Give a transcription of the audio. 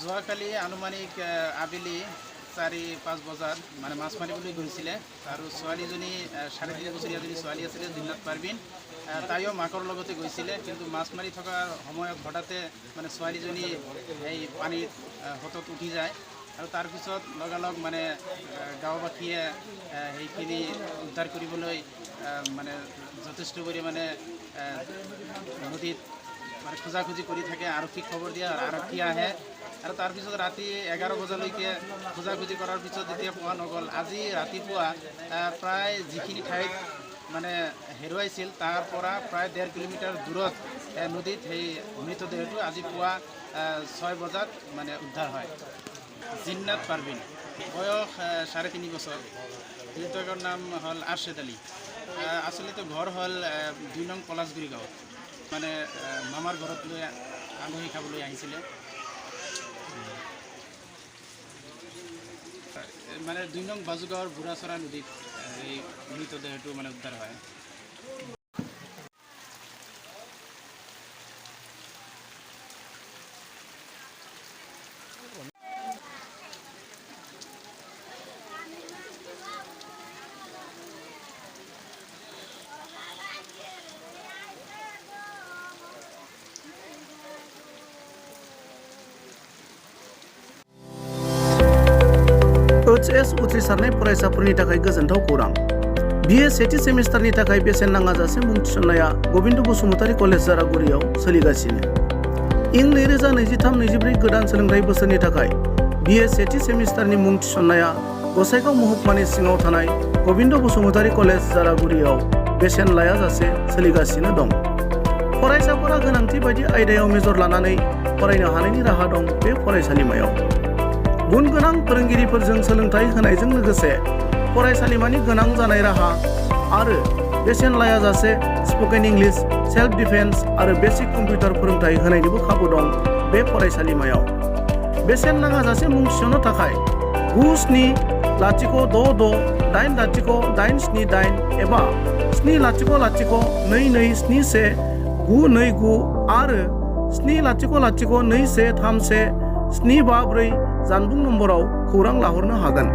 যোৱাকালি আনুমানিক আবেলি 4-5 বজাত মানে মাছ মাৰিবলৈ গৈছিলে আৰু ছোৱালীজনী 3.5 বছৰীয়া এজনী ছোৱালী আছিলে জিন্নাত পাৰবিন তাইও মাকৰ লগতে গৈছিলে কিন্তু মাছ মাৰি থকাৰ সময়ত হঠাতে মানে ছোৱালীজনী এই পানীত হঠাৎ উঠি যায় আৰু তাৰপিছত লগালগ মানে গাঁওবাসীয়ে সেইখিনি উদ্ধাৰ কৰিবলৈ মানে যথেষ্ট পৰিমাণে নদীত মানে খোজাখুজি কৰি থাকে আৰক্ষীক খবৰ দিয়ে আৰক্ষী আহে আৰু তাৰপিছত ৰাতি 11 বজালৈকে খোজাখুজি কৰাৰ পিছত যেতিয়া পোৱা নগ'ল আজি ৰাতিপুৱা প্ৰায় যিখিনি ঠাইত মানে হেৰুৱাইছিল তাৰ পৰা প্ৰায় 1.5 কিলোমিটাৰ দূৰত নদীত সেই মৃতদেহটো আজি পুৱা 6 বজাত মানে উদ্ধাৰ হয়। জিন্নাত পারবিন বয়স 3.5 বছর। মৃতকৰ নাম হল আরশেদ আলী। আসলে ঘৰ হল 2 নং পলাশগুৰি গাঁৱত মানে মামাৰ ঘৰত লৈ আলহী খাবলৈ আহিছিলে মানে 2 নং বাজুগাঁৱৰ বুঢ়াচৰা নদীত এই মৃতদেহটো মানে উদ্ধাৰ হয়। HS उथ्रिसारनाय फरायसाफोरनि थाखाय गोजोनथाव खौरां। BA सेथि सेमिस्टारनि थाखाय बेसेन नाङाजासे मुं थिसननाया गबिन्द बसुमतारी कलेज जारागुरियाव सोलिगासिनो। इं 2023-24 गोदान सोलोंथाइ बोसोरनि थाखाय BA सेथि सेमिस्टारनि मुं थिसननाया गसाइगाव महकुमानि सिङाव थानाय गबिन्द बसुमतारी कलेज जारागुरियाव बेसेन लायाजासे सोलिगासिनो दं। फरायसाफोरा गोनांथि बायदि आयदायाव मेजर लानानै फरायनो हानायनि राहा दं बे फरायसालिमायाव। गुन गोनां फोरोंगिरिफोरजों सोलोंथाइ होनायजों लोगोसे फरायसालिमानि गोनां जानाय राहा आरो बेसेन लायाजासे स्पकेन इंलिश, सेल्फ डिफेन्स आरो बेसिक कम्पिउटार फोरोंथाइ होनायनिबो खाबु दं बे फरायसालिमायाव। बेसेन नाङाजासे मुं थिसननो थाखाय 9766808878 एबा 70022719299 आरो 700213174 जानबुं नम्बराव खौरां लाहरनो हागोन।